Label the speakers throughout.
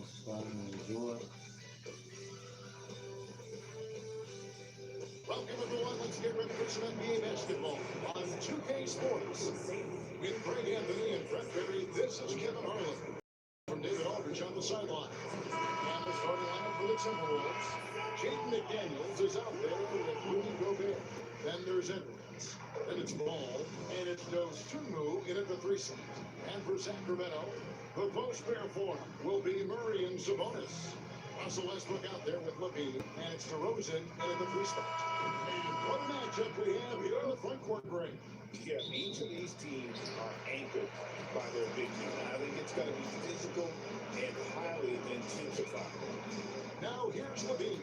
Speaker 1: much fun and enjoy.
Speaker 2: Welcome everyone. Let's get ready for some NBA basketball on 2K Sports. With Greg Anthony and Brett Perry, this is Kevin Harlan. From David Aldridge on the sideline. And the starting lineup for the Timberwolves. Jaden McDaniels is out there with Rudy Gobert. Then there's Edwards. Then it's Ball. And it's Dosunmu in at the 3 slot. And for Sacramento, the post pair form will be Murray and Sabonis. Russell Westbrook out there with LaVine, and it's DeRozan in at the 3 spot. And what a matchup we have here in the front court, Greg.
Speaker 3: Yeah, each of these teams are anchored by their big men. I think it's going to be physical and highly intensified.
Speaker 2: Now here's LaVine.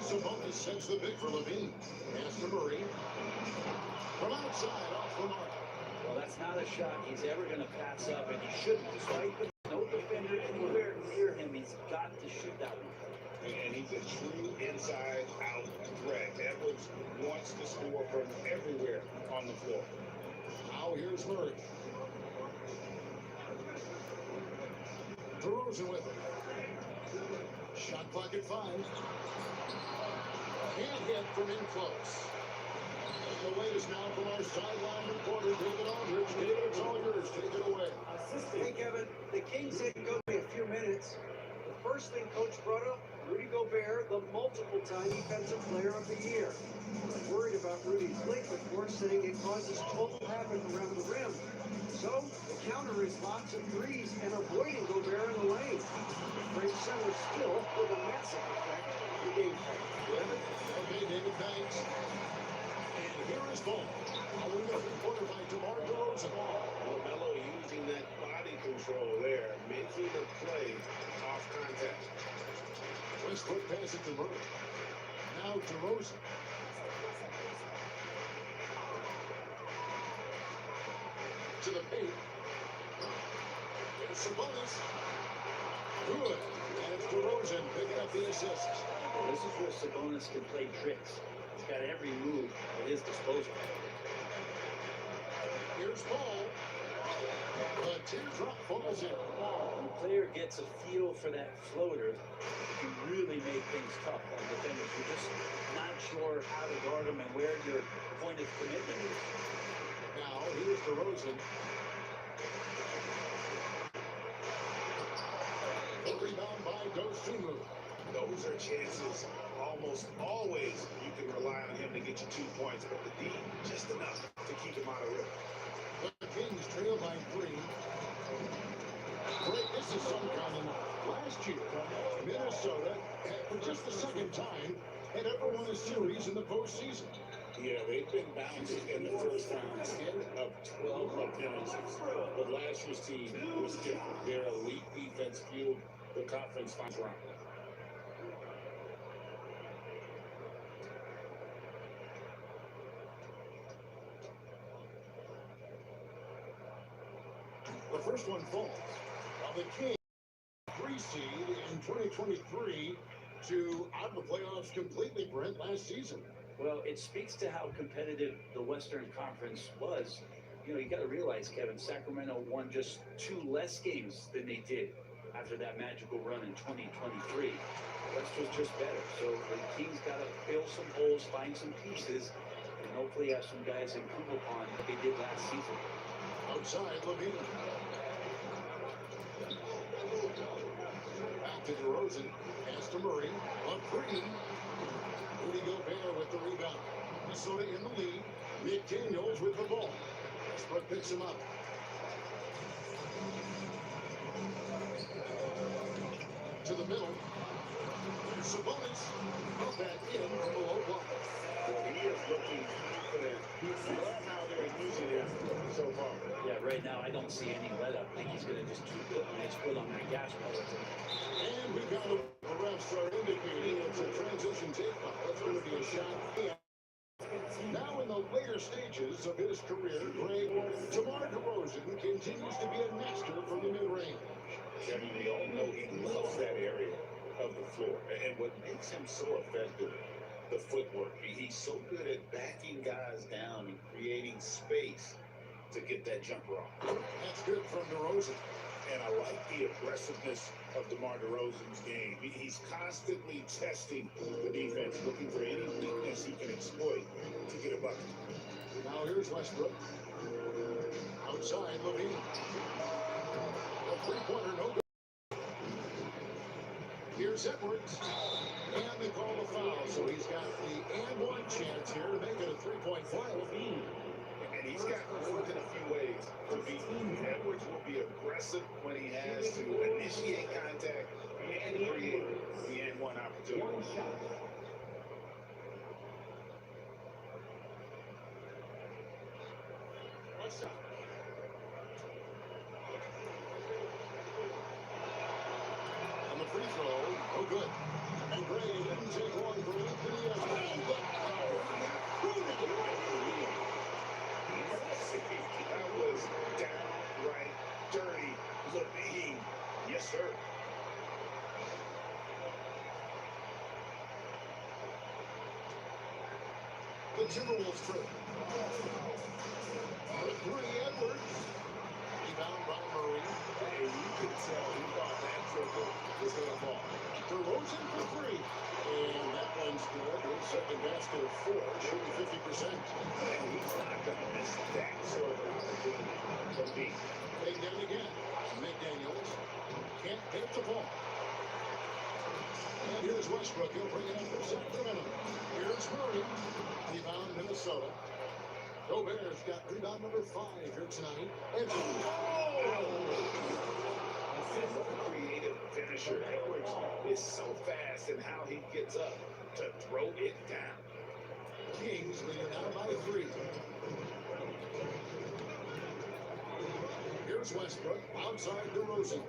Speaker 2: Sabonis sends the big for LaVine. Pass to Murray. From outside, off the mark.
Speaker 4: Well, that's not a shot he's ever going to pass up, and he shouldn't. Despite no defender anywhere near him, he's got to shoot that one.
Speaker 3: And he's a true inside-out threat. Edwards wants to score from everywhere on the floor.
Speaker 2: Now here's Murray. DeRozan with it. Shot clock at 5. Can't hit from in close. And the latest now from our sideline reporter, David Aldridge. David, it's all yours. Take it away.
Speaker 5: Hey, Kevin. The Kings said go be a few minutes. The first thing Coach brought up, Rudy Gobert, the multiple-time Defensive Player of the Year. Worried about Rudy's length, of course, saying it causes total havoc around the rim. So the counter is lots of threes and avoiding Gobert in the lane. The French center still with a massive effect on the game plan.
Speaker 2: Okay, David, thanks. And here is Ball. A wonderful quarter by DeMar DeRozan.
Speaker 3: LaMelo using that body control there, making the play off contact.
Speaker 2: Westbrook pass it to Murray. Now DeRozan. To the paint. There's Sabonis. Good. And it's DeRozan picking up the assist.
Speaker 4: Well, this is where Sabonis can play tricks. He's got every move at his disposal.
Speaker 2: Here's Ball. The teardrop falls in.
Speaker 4: When a player gets a feel for that floater, it can really make things tough on defenders. You're just not sure how to guard them and where your point of commitment is.
Speaker 2: Now, here's DeRozan. The rebound by Dosunmu.
Speaker 3: Those are chances almost always you can rely on him to get you 2 points, but the D, just enough to keep him out of it.
Speaker 2: The Kings trail by 3. Great, this is some kind of last year. Minnesota, for just the second time, had ever won a series in the postseason.
Speaker 3: Yeah, they've been bounced in the first round, 10 of 12 appearances. But last year's team was different. Their elite defense fueled the conference finals round.
Speaker 2: The first one falls. Now the Kings, 3 seed in 2023 to out of the playoffs completely, Brent, last season.
Speaker 4: Well, it speaks to how competitive the Western Conference was. You know, you got to realize, Kevin, Sacramento won just 2 less games than they did after that magical run in 2023. West was just better. So the Kings got to fill some holes, find some pieces, and hopefully have some guys improve upon what they did last season.
Speaker 2: Outside, LaVine. Back to DeRozan. Pass to Murray. On 3. Rudy Gobert with the rebound. Minnesota in the lead. McDaniels with the ball. Westbrook picks him up. To the middle. Sabonis. Put that in from the low block.
Speaker 3: Well, he is looking confident. I love how they're using him so far.
Speaker 4: Yeah, right now I don't see any let up. I think he's going to just keep putting his foot on that gas pedal.
Speaker 2: And we got the refs are indicating it's a transition tape foul. That's going to be a shot. Now in the later stages of his career, Greg, DeMar DeRozan continues to be a master from the mid-range.
Speaker 3: Kevin, we all know he loves that area of the floor. And what makes him so effective, the footwork. He's so good at backing guys down and creating space to get that jumper off.
Speaker 2: That's good from DeRozan.
Speaker 3: And I like the aggressiveness of DeMar DeRozan's game. He's constantly testing the defense, looking for any weakness he can exploit to get a bucket.
Speaker 2: Now here's Westbrook. Outside, Levine. A three-pointer, no good. Here's Edwards. And they call the foul, so he's got the and one chance here to make it a three-point play.
Speaker 3: And he's got more than a few ways to beat him. Edwards will be aggressive when he has to initiate contact and create the and one opportunity.
Speaker 2: On the free throw, no good. And Gray didn't take one for Anthony Edwards.
Speaker 3: That was downright dirty. Levine, yes sir.
Speaker 2: The Timberwolves trip. The three, Edwards. Rebound by Murray.
Speaker 3: Hey, you could tell he thought that triple was going to fall.
Speaker 2: DeRozan for three. And that one's good. His second basket of four, shooting 50%.
Speaker 3: And he's not going to miss that sort of opportunity from deep.
Speaker 2: They get it again. McDaniels can't hit the ball. And here's Westbrook. He'll bring it up for Sacramento. Here's Murray. Rebound Minnesota. Gobert's got rebound number 5 here tonight. And
Speaker 3: What a creative finisher. Edwards is so fast in how he gets up to throw it down.
Speaker 2: Kings leading out by 3. Here's Westbrook. Outside DeRozan.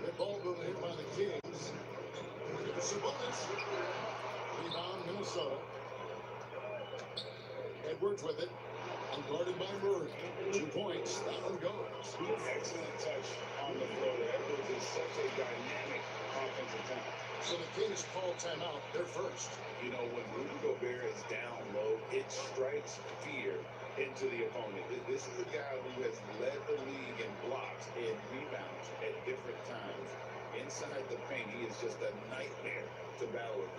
Speaker 2: The ball moving hit by the Kings. Here's Sabonis. Rebound Minnesota. Edwards with it. And guarded by Murray. 2 points. That one goes.
Speaker 3: Excellent touch on the floor. Edwards is such a dynamic offensive talent.
Speaker 2: So the Kings call timeout. They're first.
Speaker 3: You know, when Rudy Gobert is down low, it strikes fear into the opponent. This is a guy who has led the league in blocks and rebounds at different times. Inside the paint, he is just a nightmare to battle with.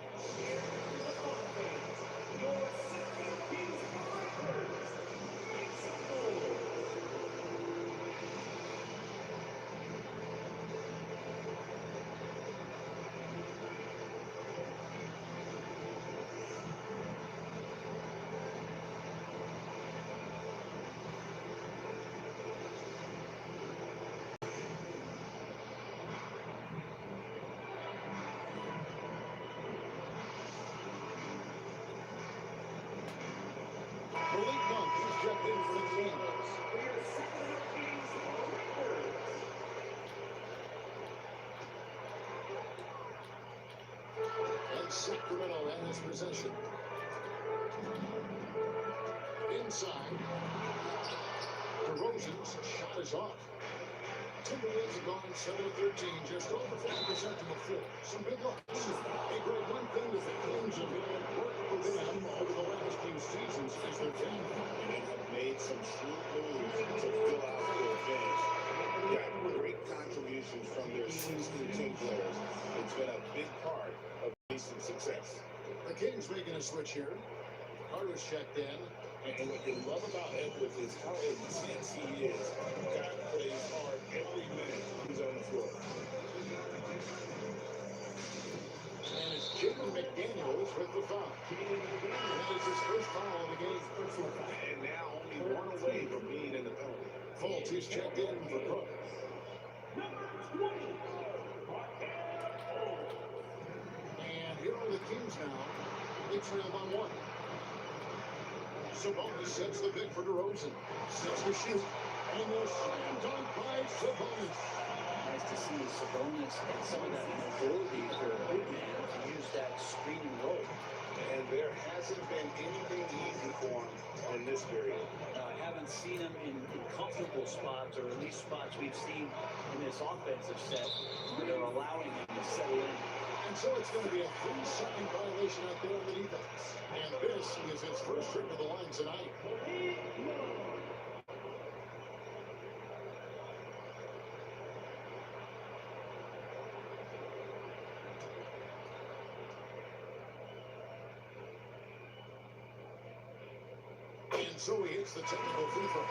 Speaker 2: Malik Monk is checked in for the Kings. And Sacramento has possession. Inside. DeRozan's shot is off. Timberwolves have gone 7 of 13, just over 50% from the floor. Some big looks. Hey, Greg, one thing that the Kings have been at work for them over the last few seasons is their team.
Speaker 3: And they have made some shrewd moves to fill out their bench. Got great contributions from their 16 team players. It's been a big part of recent success.
Speaker 2: The Kings making a switch here. Carter's checked in.
Speaker 3: And what you love about Edwards is how intense he is. Guy plays hard every minute he's on the floor.
Speaker 2: And it's Jaden McDaniels with the foul. That is his first foul of the game.
Speaker 3: And now only one away from being in the penalty.
Speaker 2: Fultz is checked in for Cook. And here are the Kings now. They trail by 1. Sabonis sets the big for DeRozan. Sets the shoot. And the slam dunk by Sabonis.
Speaker 4: Nice to see Sabonis and some of that mobility for a big man to use that screening role.
Speaker 3: And there hasn't been anything easy for him in this period.
Speaker 4: I haven't seen him in comfortable spots, or at least spots we've seen in this offensive set where they're allowing him to settle in.
Speaker 2: And so it's going to be a 3-second violation out there on the defense. And this is his first trip to the line tonight. And so he hits the technical free throw.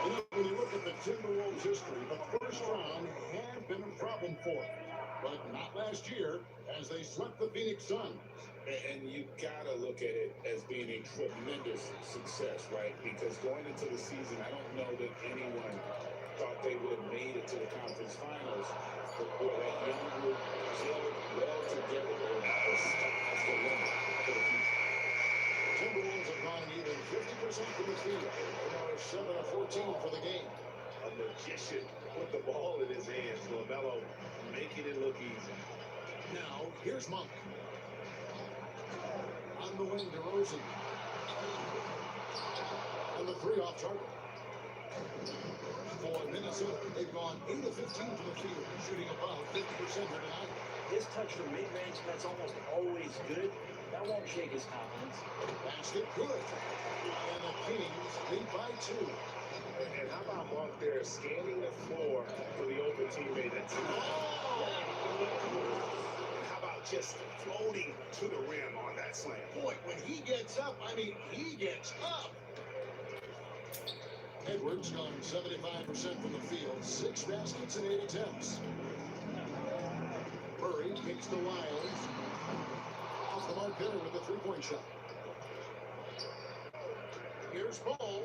Speaker 2: You know, when you look at the Timberwolves' history, the first round had been a problem for them. But not last year, as they swept the Phoenix Suns.
Speaker 3: And you gotta look at it as being a tremendous success, right? Because going into the season, I don't know that anyone thought they would have made it to the conference finals. But boy, that young group gelled well together, and the sky's the limit for the future.
Speaker 2: Timberwolves have gone even 50% from the field. They are 7 of 14 for the game.
Speaker 3: A magician put the ball in his hands. LaMelo making it look easy.
Speaker 2: Now, here's Monk. On the wing, DeRozan. And the three off target. For Minnesota, they've gone 8 of 15 from the field, shooting about 50% here tonight.
Speaker 4: His touch from mid-range, that's almost always good. That won't shake his confidence.
Speaker 2: Basket good. And the Kings lead by 2.
Speaker 3: And how about Monk there scanning the floor for the open teammate? That's how about just floating to the rim on that slam?
Speaker 2: Boy, when he gets up, I mean, he gets up. Edwards gone 75% from the field, 6 baskets and 8 attempts. Murray kicks to Lyles. Off the mark there with a three-point shot. Here's Paul.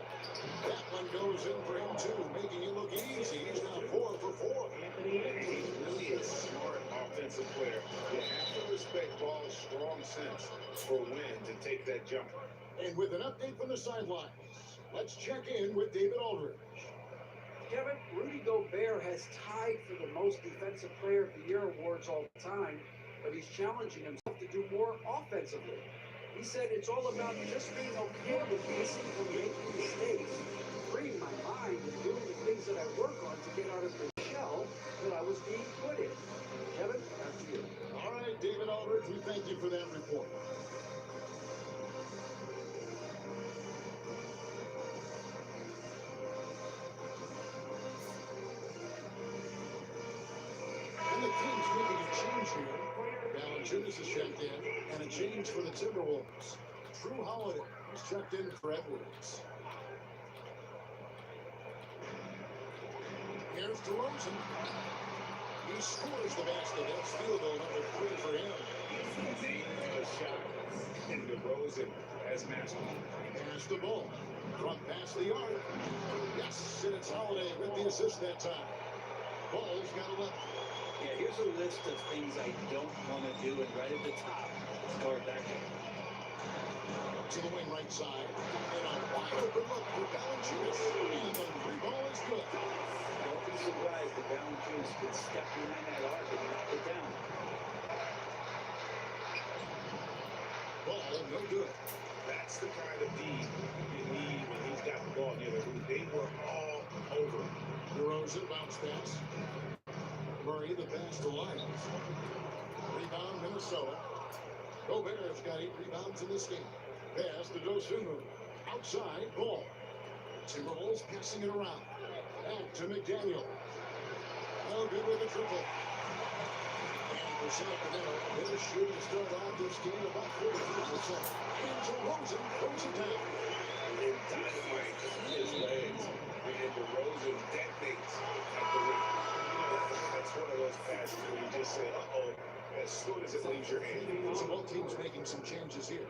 Speaker 2: That one goes in for him too, making it look easy. He's now 4 for 4.
Speaker 3: He's really a smart offensive player. You have to respect Ball's strong sense for when to take that jump.
Speaker 2: And with an update from the sidelines, let's check in with David Aldridge.
Speaker 5: Kevin, Rudy Gobert has tied for the most defensive player of the year awards all the time, but he's challenging himself to do more offensively. He said it's all about just being okay with missing or making mistakes, freeing my mind and doing the things that I work on to get out of the shell that I was being put in. Kevin, back to you.
Speaker 2: All right, David Aldridge, we thank you for that report. And the Kings making a change here. Valanciunas is checked in, and a change for the Timberwolves. Drew Holiday is checked in for Edwards. Here's DeRozan. He scores the basket. That's field goal number 3 for him.
Speaker 3: Named a shot, and DeRozan has mastered it.
Speaker 2: Pass the ball. From past the arc. Yes, and it's Holiday with the assist that time. Ball's got 11.
Speaker 4: Yeah, here's a list of things I don't want to do, and right at the top, start that game.
Speaker 2: To the wing right side. And a wide open look for Valanciunas. And the three ball is good.
Speaker 4: Don't be surprised if Valanciunas could step behind that arc and knock it down.
Speaker 2: Ball no good.
Speaker 3: That's the kind of D you need when he's got the ball near the hoop. They were all over.
Speaker 2: DeRozan bounce pass. Murray the pass to Lyles. Rebound Minnesota. Gobert's got 8 rebounds in this game. Pass to Dosunmu. Outside ball. Timberwolves passing it around. Back to McDaniel. No good with a triple. And for Sacramento, their shooting start out this game about 43%. And DeRozan throws it down.
Speaker 3: And dynamite his legs. And DeRozan detonates at the rim. That's one of those passes where you just say, uh-oh, as soon as it leaves your hand.
Speaker 2: So both teams making some changes here.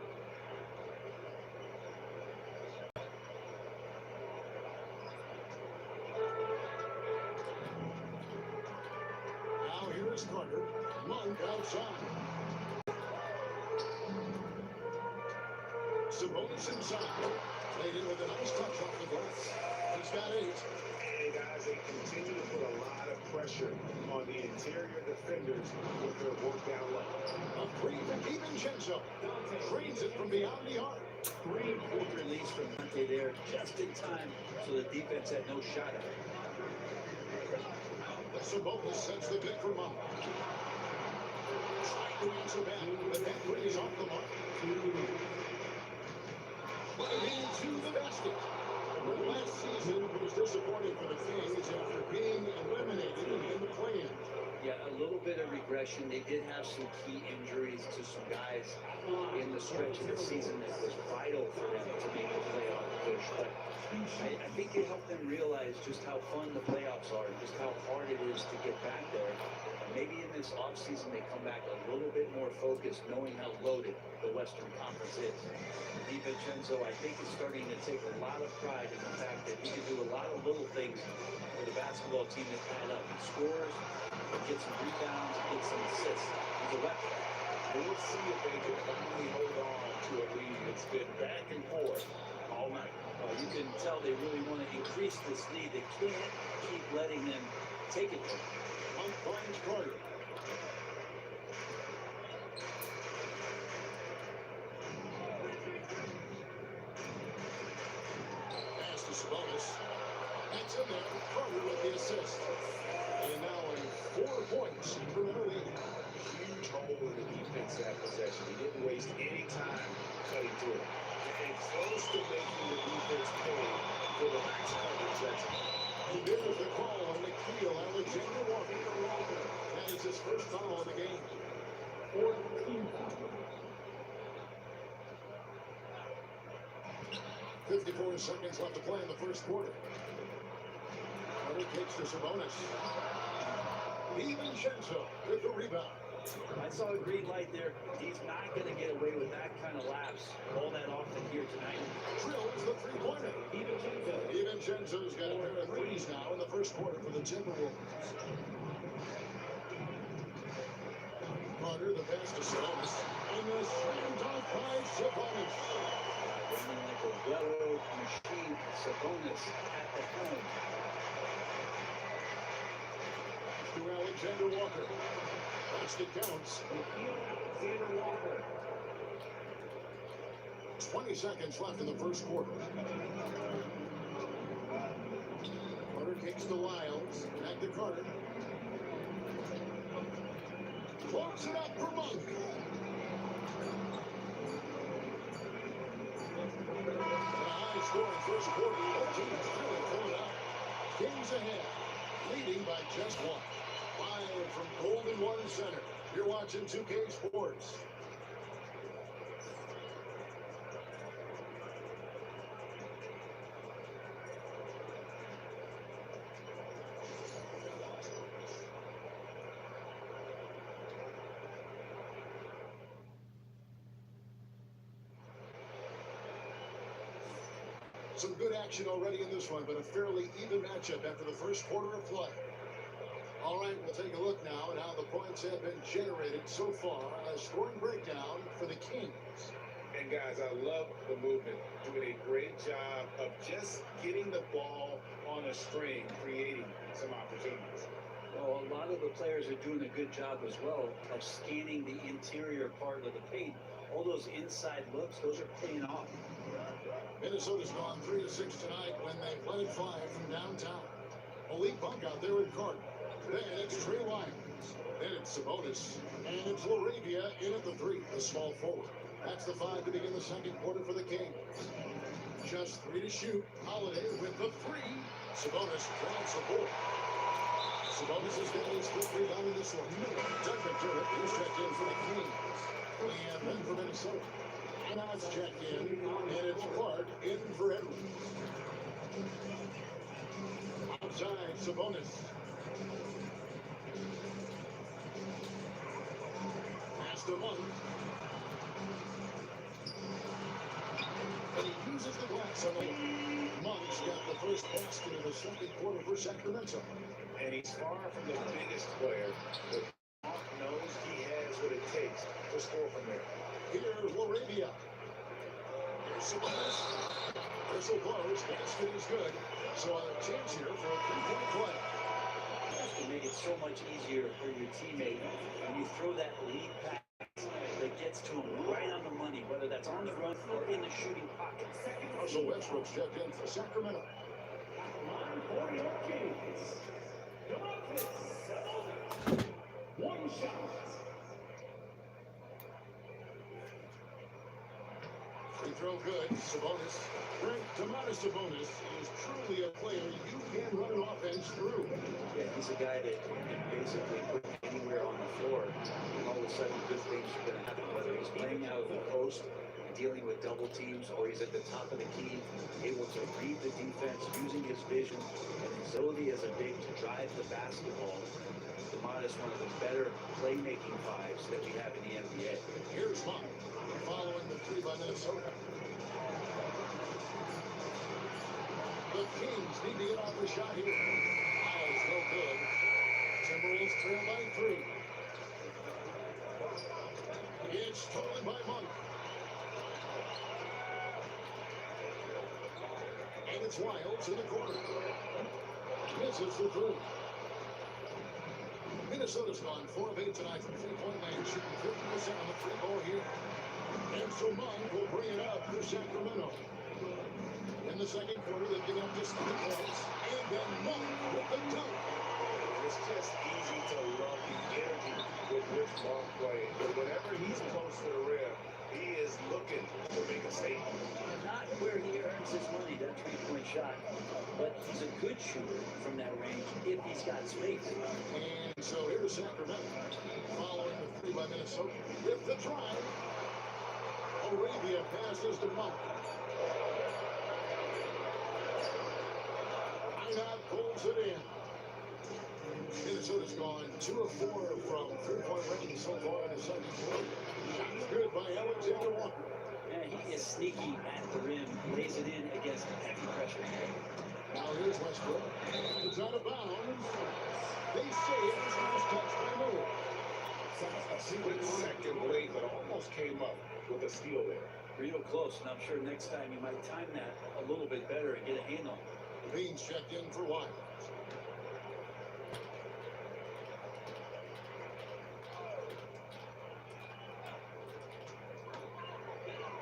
Speaker 2: Now here is Carter. Monk outside. Sabonis inside. Played in with a nice touch off the glass. He's got 8.
Speaker 3: And guys, they continue to put a lot of pressure on the interior defenders with their work down low.
Speaker 2: A three from DiVincenzo. Drains it from beyond the arc.
Speaker 4: Great quick release from Dante there, just in time, so the defense had no shot at it.
Speaker 2: Sabonis sets the pick for Monk. Trying to answer back, but that three is off the mark. Put it into the basket. But last season was disappointing for the Kings after being eliminated in the play-in.
Speaker 4: Yeah, a little bit of regression. They did have some key injuries to some guys in the stretch of the season that was vital for them to make a playoff push. But I think it helped them realize just how fun the playoffs are and just how hard it is to get back there. And maybe in this offseason they come back a little bit more focused, knowing how loaded the Western Conference is. DiVincenzo, I think, is starting to take a lot of pride in the fact that he can do a lot of little things for the basketball team that tied up. He scores, he gets some rebounds, he gets some assists. He's a weapon.
Speaker 3: We'll see if they can finally hold on to a lead. It's been back and forth all night.
Speaker 4: You can tell they really want to increase this lead. They can't keep letting them take it.
Speaker 2: Hunt finds Carter. Pass to Sabonis. That's in there. Carter with the assist. And now in 4 points for their lead.
Speaker 3: Huge hole in the defense that possession. He didn't waste any time cutting through it. And close to making the defense pay for the max coverage that's
Speaker 2: And there's the call on Nickeil Alexander Walker. That is his first foul of the game. 54 seconds left to play in the first quarter. Carter kicks to Sabonis. DiVincenzo with the rebound.
Speaker 4: I saw a green light there. He's not going to get away with that kind of lapse all that often here tonight.
Speaker 2: Drills the three-pointer. DiVincenzo's got a pair of threes now in the first quarter for the Timberwolves. Carter, the pass to Sabonis. And the slam dunk by Sabonis.
Speaker 4: Running like a well-oiled machine, Sabonis at the helm.
Speaker 2: To Alexander Walker. It counts.
Speaker 4: Alexander Walker.
Speaker 2: 20 seconds left in the first quarter. Carter kicks to Lyles. Back to Carter. Close it up for Monk. A high-scoring first quarter. Both teams really filling out. Kings ahead, leading by just one. Live from Golden One Center. You're watching 2K Sports. Some good action already in this one, but a fairly even matchup after the first quarter of play. All right, we'll take a look now at how the points have been generated so far. A scoring breakdown for the Kings.
Speaker 3: And guys, I love the movement. Doing a great job of just getting the ball on a string, creating some opportunities.
Speaker 4: Well, a lot of the players are doing a good job as well of scanning the interior part of the paint. All those inside looks, those are paying off.
Speaker 2: Minnesota's gone 3-6 tonight when they planted 5 from downtown. Malik Monk out there in Carter. Then it's Trey Lyles. Then it's Sabonis. And it's Laravia in at the 3, the small forward. That's the 5 to begin the second quarter for the Kings. Just 3 to shoot. Holiday with the 3. Sabonis drives the board. Sabonis is getting his fifth rebound in this one. Doug McDermott is checked in for the Kings. And then for Minnesota. And now it's checked in. And it's Clark in for Edwards. Outside, Sabonis. Pass to Monk. And he uses the glass on the Monk's got the first basket of the second quarter for Sacramento.
Speaker 3: And he's far from the biggest player, but Monk knows he has what it takes to score from there.
Speaker 2: Here's Laravia. Here's Sabonis. Whistle blows. Basket is good. So a chance here for a 3-point play.
Speaker 4: To make it so much easier for your teammate when you throw that lead pass that gets to him right on the money, whether that's on the run or in the shooting pocket.
Speaker 2: Russell Westbrook's checked in for Sacramento.
Speaker 1: One shot.
Speaker 2: Free throw good. Sabonis. Frank Domantas Sabonis is truly a player you can run an offense through.
Speaker 4: Yeah, he's a guy that you can basically put anywhere on the things are going to happen, whether he's playing out of the post, dealing with double teams, or he's at the top of the key, able to read the defense, using his vision and his ability as a big to drive the basketball. Domantas, one of the better playmaking fives that we have in the NBA.
Speaker 2: Here's Monk following the three by Minnesota. The Kings need to get off the shot here. Miles no good. Timberwolves trail by 3. It's stolen by Monk. And it's Wiles in the corner. Misses the three. Minnesota's gone 4 of 8 tonight from three-point land, shooting 50% on the free ball here. And so Monk will bring it up for Sacramento. In the second quarter, they've given up just 3 points. And then Monk with the dunk.
Speaker 3: It's just easy to love the energy with which Monk plays. But whenever he's close to the rim, he is looking to make a statement.
Speaker 4: Not where he earns his money, that three-point shot, but he's a good shooter from that range if he's got space.
Speaker 2: And so here's Sacramento following the 3 by Minnesota. With the drive, Arabia passes to Monk. Einat pulls it in. Minnesota's gone 2 of 4 from three-point range so far in the second quarter. Shot good by Alexander Walker.
Speaker 4: Yeah, he is sneaky at the rim, lays it in against heavy pressure.
Speaker 2: Now here's Westbrook. It's out of bounds. They say it was last touched by Miller.
Speaker 3: A split second late, but almost came up with a steal there.
Speaker 4: Real close, and I'm sure next time you might time that a little bit better and get a handle.
Speaker 2: Beans checked in for Wiles.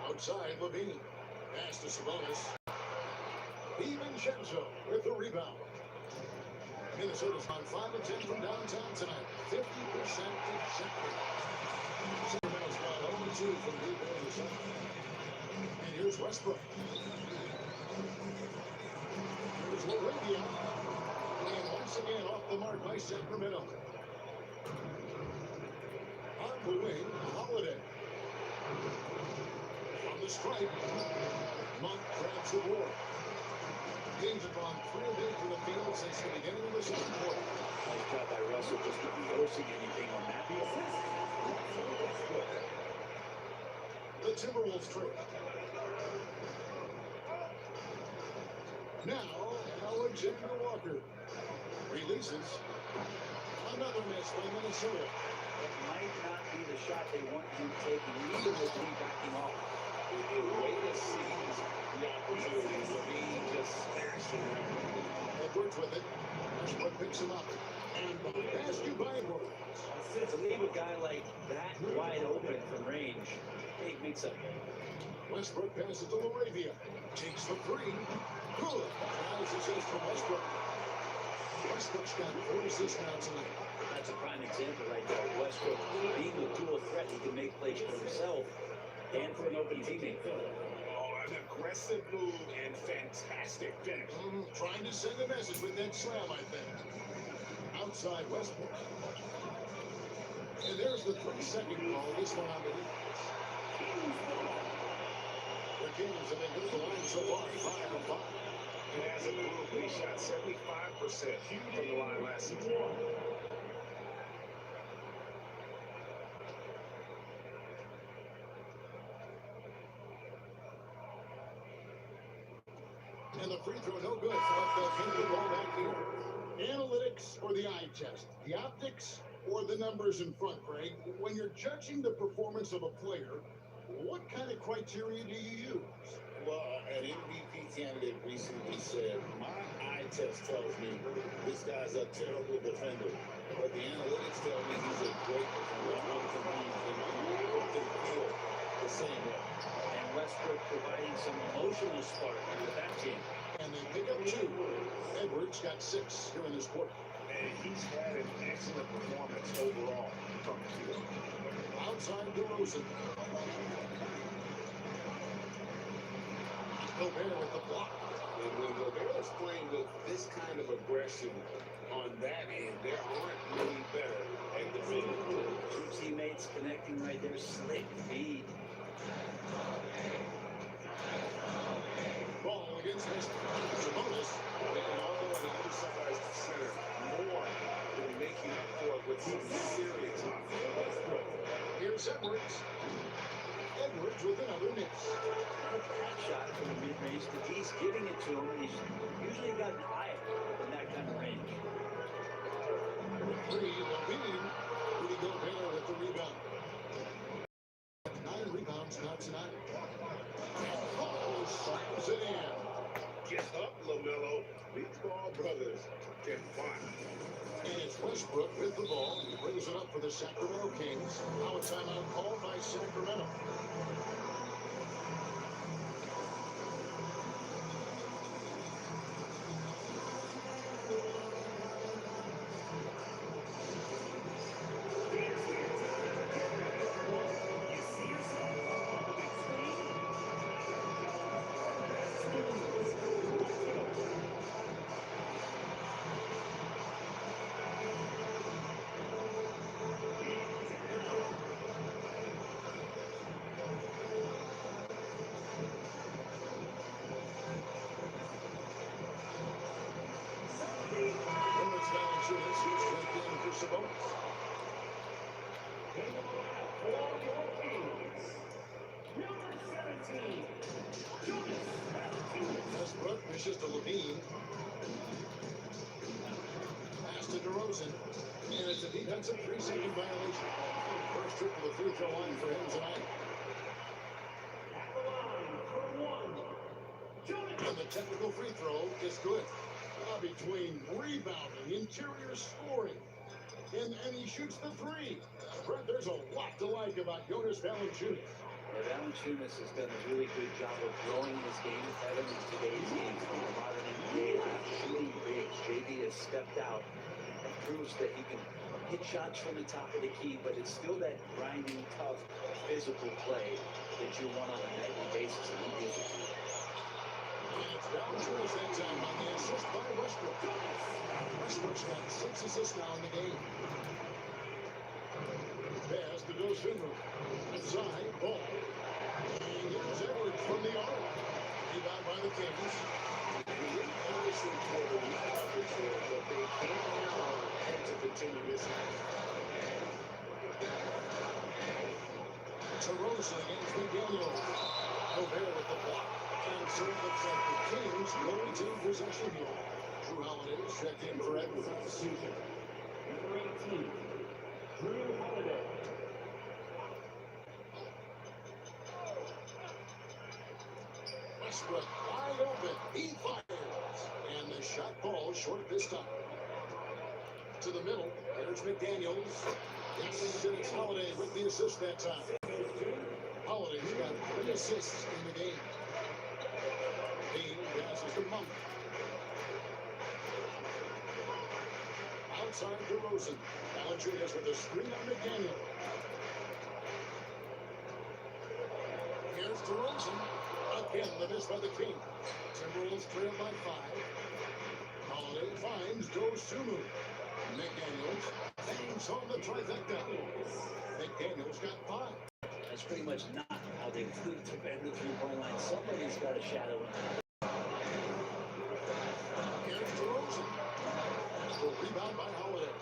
Speaker 2: Outside, Levine. Pass to Sabonis. DiVincenzo with the rebound. Minnesota's on 5 of 10 from downtown tonight. 50% exactly. Sacramento's gone 0 of 2 from deep in the zone. And here's Westbrook. Here's Laravia. And once again off the mark by Sacramento. On the wing, Holiday. From the stripe, Monk grabs the board. Kings have gone 3 of 8 from the field since the beginning of the second quarter.
Speaker 4: Nice job by Russell, just not forcing anything on that.
Speaker 2: The Timberwolves trail. Now, Alexander Walker releases. Another miss by Minnesota.
Speaker 4: It might not be the shot they want him taking, even with him backing off.
Speaker 3: The way to seize the opportunities, Levine just smashing him.
Speaker 2: Edwards with it. Westbrook picks him up. And pass to by Edwards.
Speaker 4: To leave a guy like that wide open from range, big mix-up.
Speaker 2: Westbrook passes to Laravia. Takes the 3. Good. Tries assist from Westbrook. Westbrook's got 4 assists now tonight.
Speaker 4: That's a prime example right there. Westbrook being a dual threat, he can make plays for himself and for an open teammate.
Speaker 3: Oh, an aggressive move and fantastic finish.
Speaker 2: Trying to send a message with that slam, I think. Outside Westbrook. And there's the 3-second call. This one on the defense. The Kings have been good at the line so far. 5 of 5.
Speaker 3: And as a group, they shot 75% from the line last season.
Speaker 2: And the free throw no good. So the Kings will go back here. Analytics or the eye test? The optics or the numbers in front, Craig? When you're judging the performance of a player, what kind of criteria do you use?
Speaker 3: Well, an MVP candidate recently said, my eye test tells me this guy's a terrible defender, but the analytics tell me he's a great defender. I'm confused, and I often feel the same way.
Speaker 4: And Westbrook providing some emotional spark with that team.
Speaker 2: And they pick up 2. Edwards got 6 here in this quarter.
Speaker 3: And he's had an excellent performance overall from the field.
Speaker 2: Outside DeRozan. Gobert with the block.
Speaker 3: And when Gobert is playing with this kind of aggression on that end, there aren't really better at defending.
Speaker 4: True teammate teammates connecting right there. Slick feed.
Speaker 2: Ball against this. Sabonis.
Speaker 3: And all the undersized center more than making up for it with some serious offense.
Speaker 2: Here's Edwards. Edwards with another miss.
Speaker 4: A catch shot from the mid-range. The D's giving it to him, and he's usually got an eye in that kind of range.
Speaker 2: Three, Levine. Rudy Gobert with the rebound. 9 rebounds now tonight. Oh, slams it in.
Speaker 3: Get up, LaMelo. These ball brothers can fight.
Speaker 2: And it's Westbrook with the ball. He brings it up for the Sacramento Kings. Now a timeout called by Sacramento. Jonas Valanciunas is checked in for Sabonis. Westbrook pushes to Levine. Pass to DeRozan. And it's a defensive 3-second violation. First trip to the free throw line for him tonight. And the technical free throw is good. Between rebounding, interior scoring, and he shoots the three. Brett, there's a lot to like about Jonas Valanciunas.
Speaker 4: Valanciunas has done a really good job of growing his game, Evan, in today's game from the modern NBA shooting bigs. JV has stepped out and proves that he can hit shots from the top of the key, but it's still that grinding, tough, physical play that you want on a nightly basis, and he gives it to you.
Speaker 2: And it's Valanciunas that time on the assist by Westbrook. Westbrook's got 6 assists now in the game. Pass to Dosunmu. Inside, ball. And here's Edwards from the arc. Rebound by the Kings.
Speaker 3: Obviously, for the numbers there, but they can't allow him to continue this.
Speaker 2: DeRozan against McDaniel. Gobert with the block. And so it looks like the Kings will retain possession here. Drew Holiday is checked in for Edwards.
Speaker 1: Number 18, Drew Holiday.
Speaker 2: Westbrook wide open. He fires. And the shot falls short this time. To the middle. There's McDaniels. Yes, and it's Holiday with the assist that time. Holiday's got 3 assists in the game. Dean passes to Monk. Outside DeRozan. Valanciunas with a screen on McDaniel. Here's DeRozan. Again, the miss by the King. Timberwolves trail by 5. Holiday finds Dosunmu. McDaniels bangs home the trifecta. McDaniels got 5.
Speaker 4: That's pretty much not how they flew to bend the three-point line. Somebody's got a shadow in there.
Speaker 2: Here's DeRozan. For rebound by Holiday.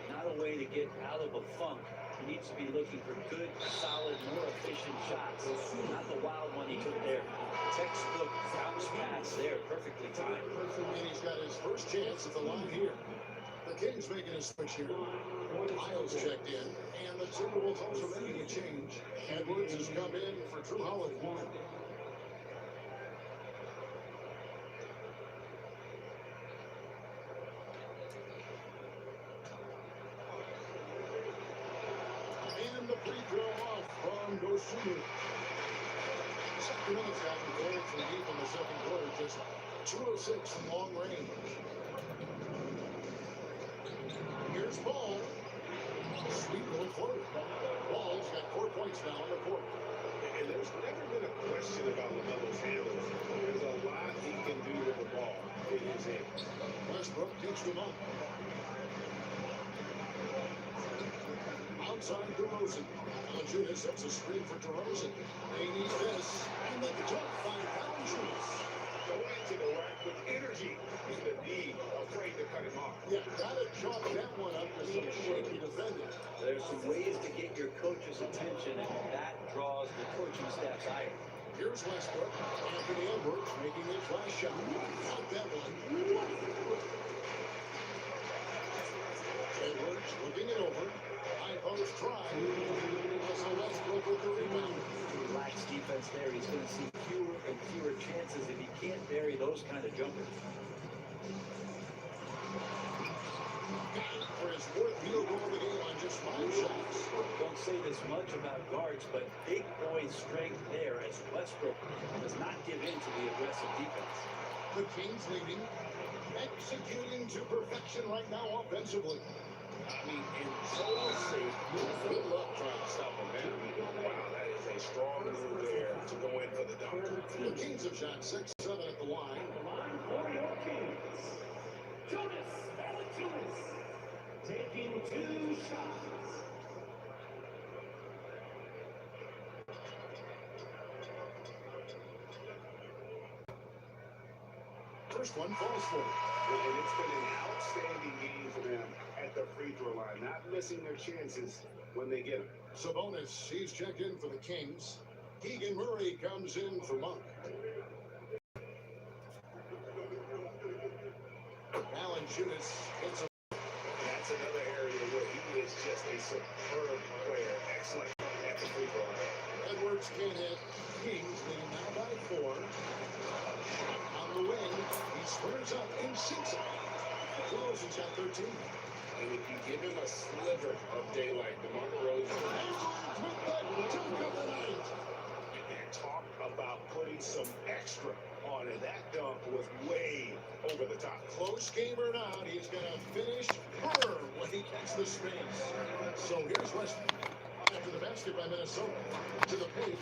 Speaker 4: Not a way to get out of a funk. He needs to be looking for good, solid, more efficient shots. Not the wild one he took there. Textbook bounce pass there, perfectly timed.
Speaker 2: And he's got his first chance at the line here. The Kings making a switch here. Miles checked in, and the Timberwolves also making a change. Edwards has come in for Drew Holiday. And the free throw off from Dosunmu. Sacramento's gotten gold from deep in the second quarter, just 2 of 6 from long range. Here's Ball. Sweet going forward. Ball's got 4 points now on the court.
Speaker 3: And there's never been a question about LaMelo's handles. There's a lot he can do with the ball in his hand.
Speaker 2: Westbrook takes them up. inside DeRozan. Valanciunas sets a screen for DeRozan. They need this. And the jump by Valanciunas.
Speaker 3: Going to the rack with energy in the knee, afraid to cut him off.
Speaker 2: Yeah, gotta chalk that one up to some shaky defending.
Speaker 4: There's some ways to get your coach's attention, and that draws the coaching staff's ire.
Speaker 2: Here's Westbrook. Anthony Edwards making his last shot. Got that one. Edwards looking it over. High post try. Russell Westbrook with the rebound.
Speaker 4: Relaxed defense there. He's going to see fewer and fewer chances if he can't bury those kind of jumpers.
Speaker 2: For his fourth field goal of the game on just 5 shots.
Speaker 4: Don't say this much about guards, but big boy strength there as Westbrook does not give in to the aggressive defense.
Speaker 2: The Kings leading. Executing to perfection right now offensively.
Speaker 3: I mean, in total safety, good luck trying to stop him now. Wow, that is a strong move there to go in for the dunk.
Speaker 2: The Kings have shot 6-7 at the line.
Speaker 1: The line for your Kings. Jonas Valanciunas taking 2 shots.
Speaker 2: First one falls for him.
Speaker 3: And it's been an outstanding game for them at the free throw line, not missing their chances when they get them.
Speaker 2: Sabonis, he's checked in for the Kings. Keegan Murray comes in for Monk. Valanciunas hits a
Speaker 3: That's another area where he is just a superb player. Excellent at the free throw line.
Speaker 2: Edwards can't hit. Kings leading now by 4. On the wing, he squares up and sinks it. Close, it's at 13.
Speaker 3: And if you give him a sliver of daylight, DeMar DeRozan,
Speaker 2: With the dunk of the night.
Speaker 3: and talk about putting some extra on it. That dunk was way over the top.
Speaker 2: Close game or not, he's going to finish firm when he gets the space. So here's Westbrook. After the basket by Minnesota. To the paint.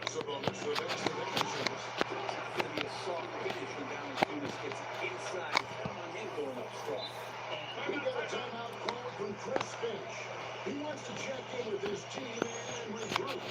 Speaker 2: Sabonis, the basket by Valanciunas.
Speaker 4: It's going to be a soft finish when Valanciunas gets inside. Count on him going up strong.
Speaker 2: We got a timeout call from Chris Finch. He wants to check in with his team and regroup.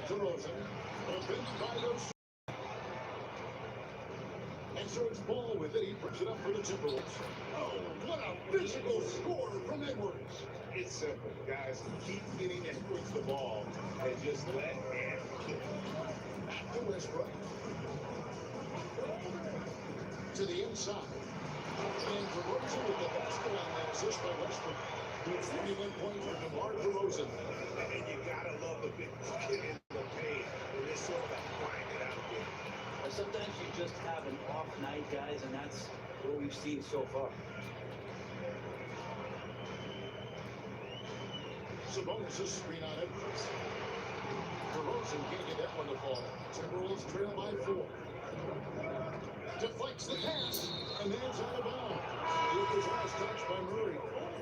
Speaker 2: DeRozan. Defended by those. And so it's Ball with it. He brings it up for the Timberwolves. Oh, what a physical score from Edwards.
Speaker 3: It's simple, guys. Keep getting Edwards the ball and just let him kick.
Speaker 2: Back to Westbrook. To the inside. And DeRozan with the basket on that assist by Westbrook. 21 points for DeMar DeRozan.
Speaker 3: And you gotta love the big bucket in the paint. And it's sort of a grind it out there.
Speaker 4: Sometimes you just have an off night, guys, and that's what we've seen so far.
Speaker 2: Sabonis is screen on Edwards. DeRozan can't get that one to fall. Timberwolves trail by 4. Deflects the pass, and then it's out of bounds. It was last touched by Murray.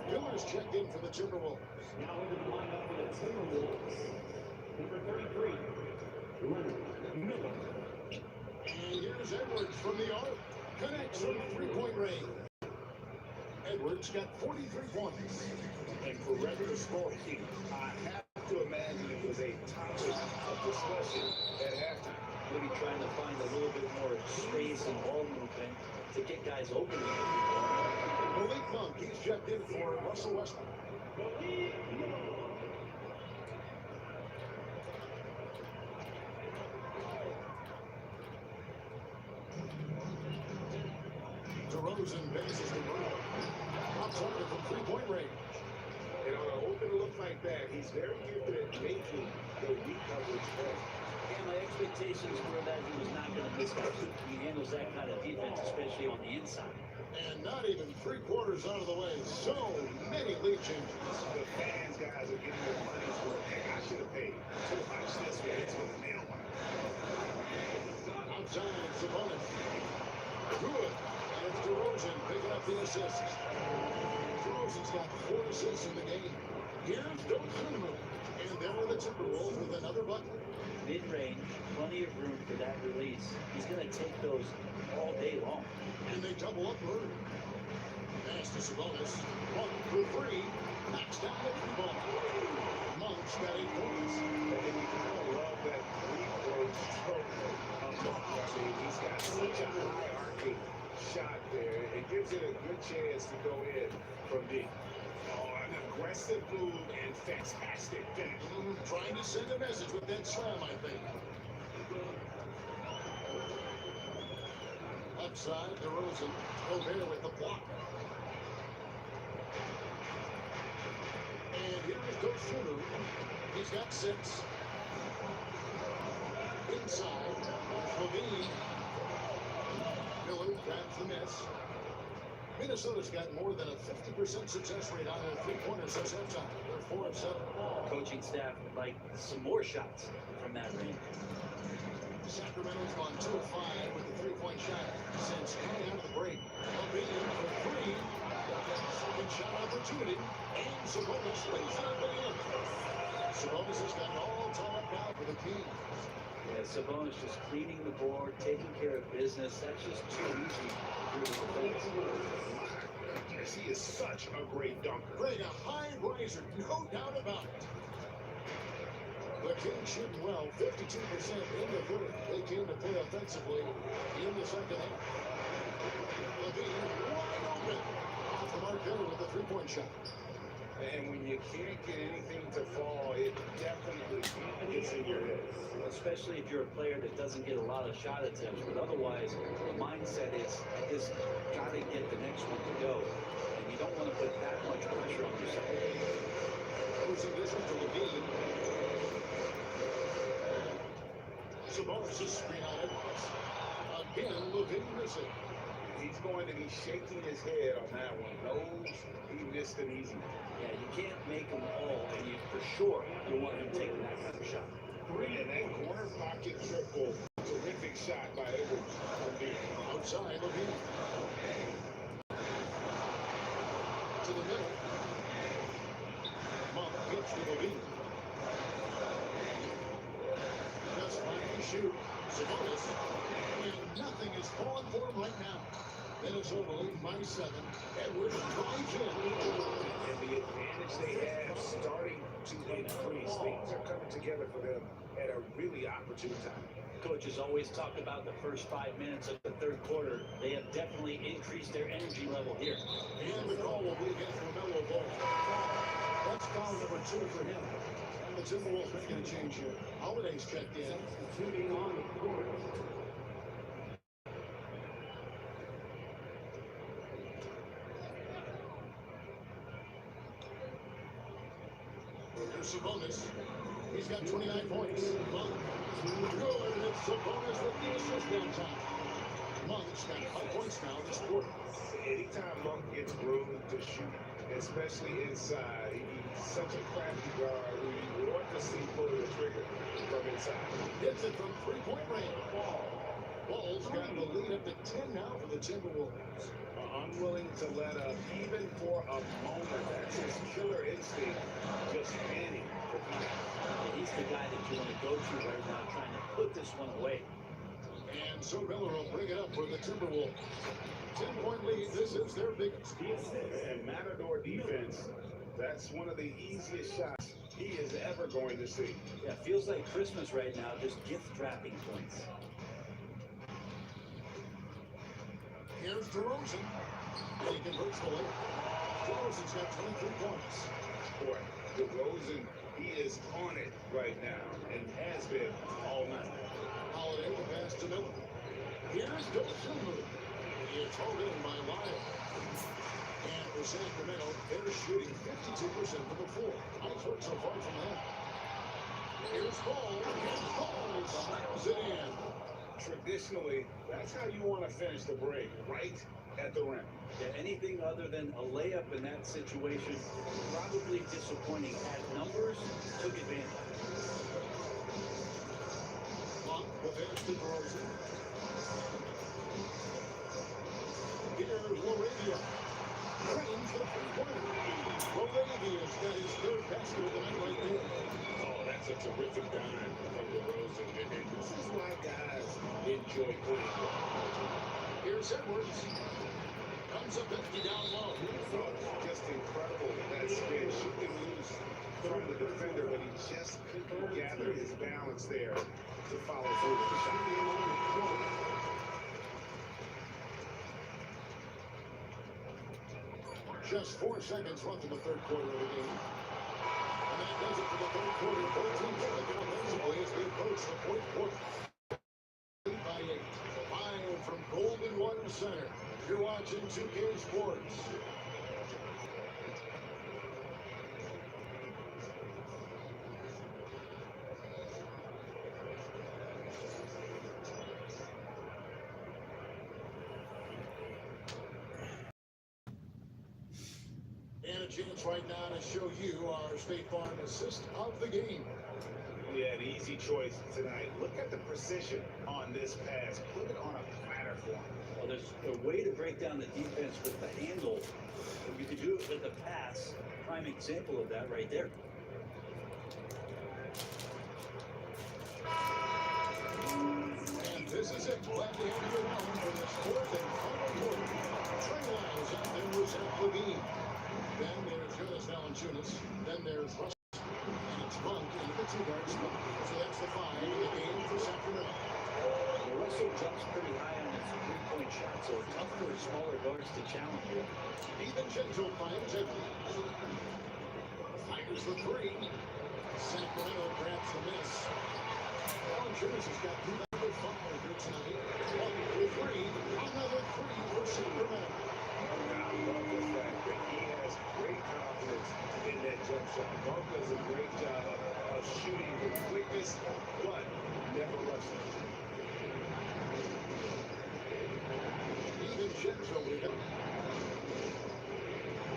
Speaker 2: Miller's checked in for the Timberwolves.
Speaker 1: Now into the lineup for the Timberwolves. Number 33, Leonard Miller.
Speaker 2: And here's Edwards from the arc. Connects from three-point range. Edwards got 43 points.
Speaker 3: And for regular scoring, I have to imagine it was a topic of discussion at halftime.
Speaker 4: Maybe trying to find a little bit more space and ball movement to get guys open.
Speaker 2: Malik Monk, he's checked in for Russell Westbrook. DeRozan bases the ball. Outside it from three-point range.
Speaker 3: And on an open look like that, he's very gifted at making the weak coverage play.
Speaker 4: And my expectations were that he was not going to miss that. He handles that kind of defense, especially on the inside.
Speaker 2: And not even 3/4 out of the way. So many lead changes.
Speaker 3: The fans, guys, are getting their money's worth. Heck, I should have paid to watch this one. It's with a nail on it.
Speaker 2: Outside, Sabonis. Good. And it's DeRozan picking up the assist. DeRozan's got 4 assists in the game. Here's Dosunmu. And there are the Timberwolves with another bucket.
Speaker 4: Mid-range, plenty of room for that release. He's going to take those all day long.
Speaker 2: And they double up Murray. Pass to Sabonis. 1 for 3. Knocks down the 3-ball. Monk's got 8 points.
Speaker 3: And you kind of love that three-throw stroke of Monk. I mean, he's got such a high-arcing shot there. It gives it a good chance to go in from deep. Oh, an aggressive move and fantastic finish.
Speaker 2: Trying to send a message with that slam, I think. Upside, DeRozan. Gobert with the block. And here is Dosunmu. He's got 6. Inside, Levine. Miller grabs the miss. Minnesota's got more than a 50% success rate on their three-pointers since halftime. They're 4 of 7.
Speaker 4: Coaching staff would like some more shots from that range.
Speaker 2: Sacramento's gone 2 of 5 with the three-point shot since coming out of the break. Levine for 3. Second shot opportunity. And Sabonis lays it up and in. Sabonis has got it all tied up now for the Kings.
Speaker 4: Yeah, Sabonis just cleaning the board, taking care of business. That's just too easy through the defense.
Speaker 3: Yes, he is such a great dunker.
Speaker 2: Greg, a high riser, no doubt about it. The Kings shooting well, 52% in the third. They came to play offensively in the second half. Levine wide open. Off the mark there with a three-point shot.
Speaker 3: And when you can't get anything to fall, it definitely gets in your head.
Speaker 4: Especially if you're a player that doesn't get a lot of shot attempts, but otherwise the mindset is I just got to get the next one to go, and you don't want to put that much pressure on yourself.
Speaker 2: Losing this one to Levine. Sabonis is screen on Edwards. Again, Levine missing.
Speaker 3: He's going to be shaking his head on that one. Knows he missed an easy one.
Speaker 4: Yeah, you can't make them all, and you for sure you want him taking that kind of shot.
Speaker 3: And that corner pocket triple, terrific shot by Edwards.
Speaker 2: Outside, Levine. To the middle. Monk gets to Levine. Just finally shoot. Sabonis. And nothing is falling for him right now. Minnesota leading by 7. Edwards drives in.
Speaker 3: And the advantage which they have starting to increase. Things are coming together for them at a really opportune time.
Speaker 4: Coaches always talk about the first 5 minutes of the third quarter. They have definitely increased their energy level here.
Speaker 2: And the call will be against LaMelo Ball. That's foul number 2 for him. And the Timberwolves making a change here. Holiday's checked in.
Speaker 1: Shooting on the court.
Speaker 2: Here's Sabonis. He's got 29 points. Monk. Good. And it's Sabonis with the assist downtown. Monk's got 5 points now this quarter.
Speaker 3: Anytime Monk gets room to shoot, especially inside, he's such a crafty guard who you want to see pulling the trigger from inside.
Speaker 2: Hits it from three-point range. Ball's got the lead up to 10 now for the Timberwolves.
Speaker 3: Unwilling to let up even for a moment. That's his killer instinct, just fanning for time.
Speaker 4: He's the guy that you want to go to right now, trying to put this one away.
Speaker 2: And so Miller will bring it up for the Timberwolves. 10-point lead. This is their biggest.
Speaker 3: And Matador defense, that's one of the easiest shots he is ever going to see.
Speaker 4: Yeah, feels like Christmas right now, just gift wrapping points.
Speaker 2: Here's DeRozan. And he converts the lead. DeRozan's got 23 points.
Speaker 3: Boy, DeRozan, he is on it right now and has been all night.
Speaker 2: Holiday will pass to Miller. Here's Dosunmu. It's hauled in by Lyle. And for Sacramento, they're shooting 52% from the floor. Nice work so far from them. Here's Ball. And Ball slams it in.
Speaker 3: Traditionally, that's how you want to finish the break, right at the rim.
Speaker 4: Yeah, anything other than a layup in that situation, probably disappointing. Had numbers, took advantage.
Speaker 2: Monk will pass to DeRozan. Here's Laravia. Range for the three-pointer. Laravia's got his third basket of the night right there.
Speaker 3: Oh, that's a terrific dime from DeRozan. And this is why guys enjoy playing ball.
Speaker 2: Here's Edwards. Comes up empty down low.
Speaker 3: Oh, just incredible. That spin shooting loose from the defender, but he just couldn't gather his balance there to follow through with the shot.
Speaker 2: Just 4 seconds left in the third quarter of the game. And that does it for the third quarter. Both teams looking offensively as we approach the fourth quarter. Lead by 8. 5 from Golden One Center. You're watching 2K Sports. And a chance right now to show you our State Farm assist of the game.
Speaker 3: Yeah, an easy choice tonight. Look at the precision on this pass. Put it on a platter for him.
Speaker 4: Well, there's a way to break down the defense with the handle. You could do it with the pass. Prime example of that right there.
Speaker 2: And this is it. Glad to have you around for this fourth and final quarter. Trey Lyles out there with Zach Levine. Then there's Jonas Valanciunas. Then there's Russ. And it's Monk into the two-guard spot. So that's the 5 in the game for Sacramento.
Speaker 4: Well, Russell jumps pretty high on his three-point shot, so it's tough for smaller guards to challenge him.
Speaker 2: DiVincenzo finds it. Fires the 3. Sacramento grabs the miss. Valanciunas has got 2 number 5 here tonight. 1 for 3. Another 3 for Sacramento.
Speaker 3: I love the fact that he has great confidence in that jump shot. Monk does a great job of shooting with quickness, but never rushing.
Speaker 2: DiVincenzo with it.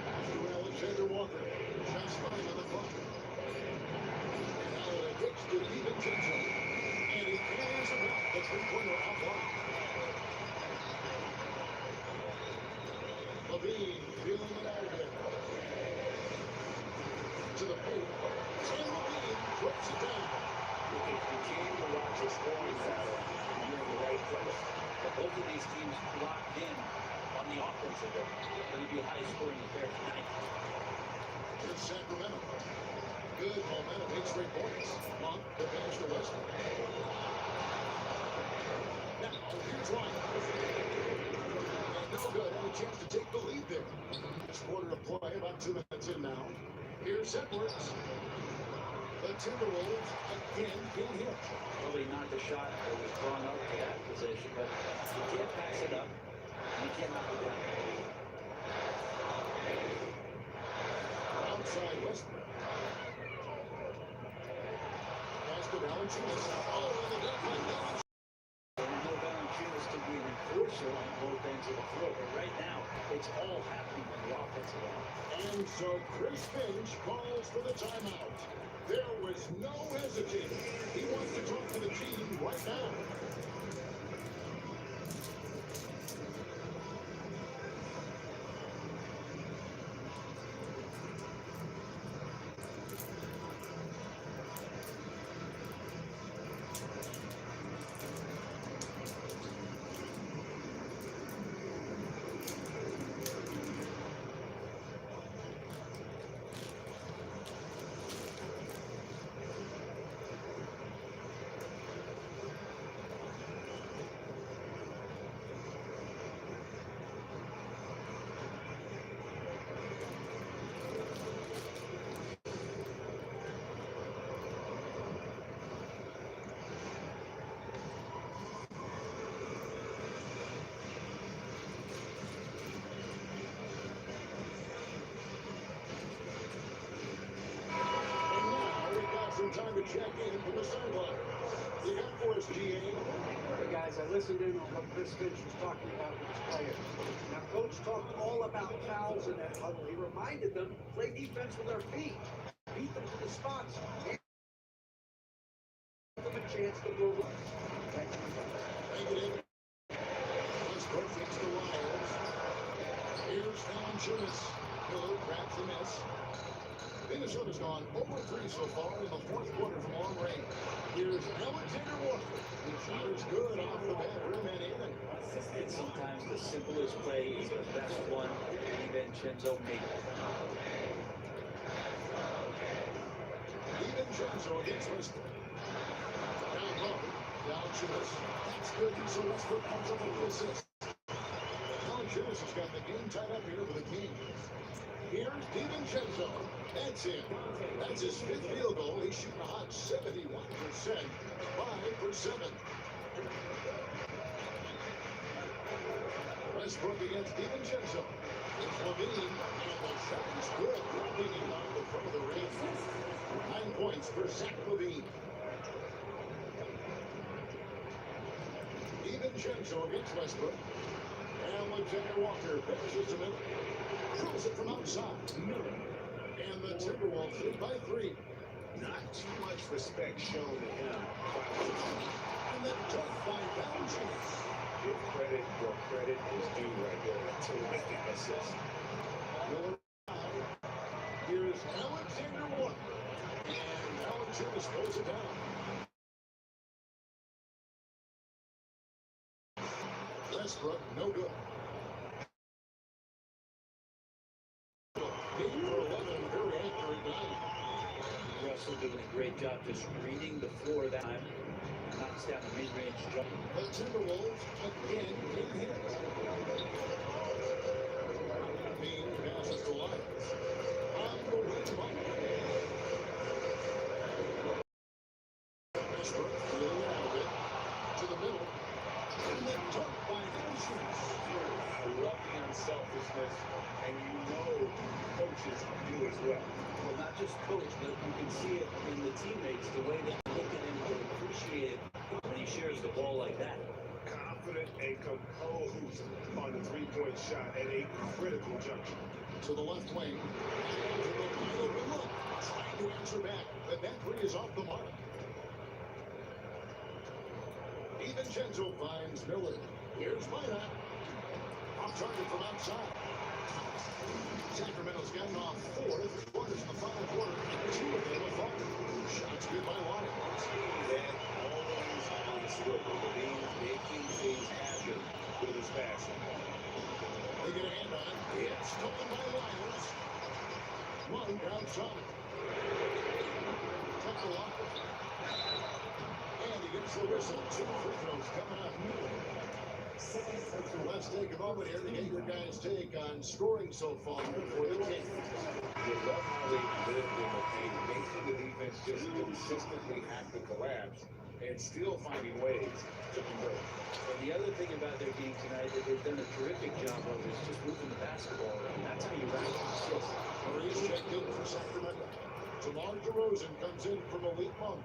Speaker 2: After Alexander Walker. Shots flying on the clock. And Holiday kicks to DiVincenzo. And he clears it out. The three-pointer offline. Levine feeling it out here. To the paint. And Levine puts it down.
Speaker 3: If you came to watch a scoring battle, you're in the right place.
Speaker 4: But both of these teams locked in on the offensive end. Going to be a high-scoring affair tonight.
Speaker 2: Here's Sacramento. Good momentum, 8 straight points. Monk, the pass to Westbrook. Now, here's Ryan. And no good, had a chance to take the lead there. This quarter of play, about 2 minutes in now. Here's Edwards. The Timberwolves again being hit.
Speaker 4: Probably not the shot that was drawn up to that position, but you can't pass it up. You can't knock it down.
Speaker 2: Outside Westbrook. Pass to Valanciunas. Oh, and the deadline damage.
Speaker 4: And I know Valanciunas can be an enforcer on both ends of the floor, but right now, it's all happening on the offensive end.
Speaker 2: And so Chris Finch calls for the timeout. There was no hesitating. He wants to talk to the team right now. Time to check in from the sideline. You got for us, GA.
Speaker 5: Hey guys, I listened in on what Chris Finch was talking about with his players. Now, Coach talked all about fouls in that huddle. He reminded them, play defense with their feet, beat them to the spots, and give them a chance to move up.
Speaker 2: Negative. Westbrook fits the Lyles. Here's Valanciunas. Miller grabs the miss. Minnesota's gone over 3 so far in the fourth quarter from long range. Here's Alexander Walker. The shot is good off the bat, rim and in.
Speaker 4: And sometimes the simplest play is the best one. DiVincenzo made it.
Speaker 2: DiVincenzo against Westbrook. Down low. Valanciunas. That's good. So Westbrook comes up with the assist. Valanciunas has got the game tied up here for the Kings. Here's DiVincenzo. That's in. That's his 5th field goal. He's shooting a hot 71%. 5 for 7. Westbrook against DiVincenzo. It's Levine. And the shot is good. Dropping in on the front of the rim. 9 points for Zach Levine. DiVincenzo against Westbrook. Alexander Walker finishes the middle. Throws it from outside. And the Timberwolves lead by 3.
Speaker 3: Not too much respect shown to him.
Speaker 2: And then dunk by Valanciunas.
Speaker 3: Give credit where credit is due right there. Terrific assist.
Speaker 2: Miller out. Here's Alexander Walker. And Valanciunas throws it down. Westbrook, no good.
Speaker 4: Russell doing a great job just reading the floor that time. Knocks down the mid-range jump.
Speaker 2: The Timberwolves again get hit. Bean passes to Lyles. On the wing bump. Westbrook feeling out of it. To the middle. And then dunk by Valanciunas.
Speaker 3: I love the unselfishness, and you know coaches do as well.
Speaker 4: Well, not just coach, but you can see it in the teammates, the way they look at him and appreciate it when he shares the ball like that.
Speaker 3: Confident and composed on the three-point shot at a critical juncture.
Speaker 2: To the left wing. And to the final look. Trying to answer back. But that 3 is off the mark. DiVincenzo finds Miller. Here's Minot. Off target from outside. Sacramento's gotten off 4 quarters in the final quarter. 2 of them have fallen. Shots good by Lyles.
Speaker 3: That always is good. Levine making things happen with his passing.
Speaker 2: They get a hand on it. It's stolen by Lyles. One grabs at the locker. And he gets the whistle. 2 free throws coming up. Let's take a moment here to get your guys' take on scoring so far for the Kings.
Speaker 3: You love how they lived in the paint, making the defense just consistently have to collapse and still finding ways to convert.
Speaker 4: And the other thing about their game tonight that they've done a terrific job of is just moving the basketball around. That's how you rack up assists.
Speaker 2: Murray's checked in for Sacramento. DeMar DeRozan comes in for Malik Monk.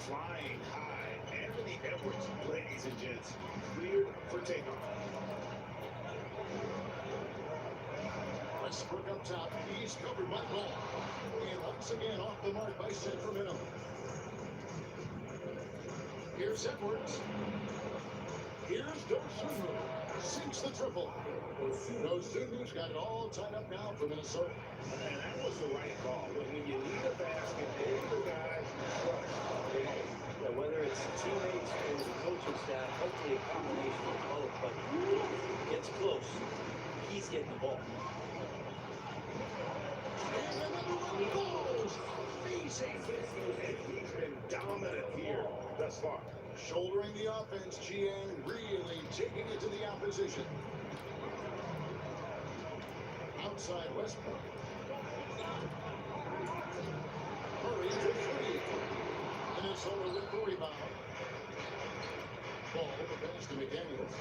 Speaker 3: Flying high, Anthony Edwards, ladies and gents, cleared for takeoff.
Speaker 2: Westbrook up top. He's covered by Ball. And once again off the mark by Sacramento. Here's Edwards. Here's Dosunmu. Sinks the triple. Dosunmu's got it all tied up now for Minnesota.
Speaker 3: And that was the right call. When you need a basket, all the guys trust.
Speaker 4: Yeah, whether it's the teammates or the coaching staff, hopefully a combination of both, but gets close, he's getting the ball.
Speaker 2: And another one goes. Easy.
Speaker 3: And he's been dominant here thus far.
Speaker 2: Shouldering the offense, Chiang really taking it to the opposition. Outside Westbrook. Murray for three. Minnesota with the rebound. Ball, the pass to McDaniels.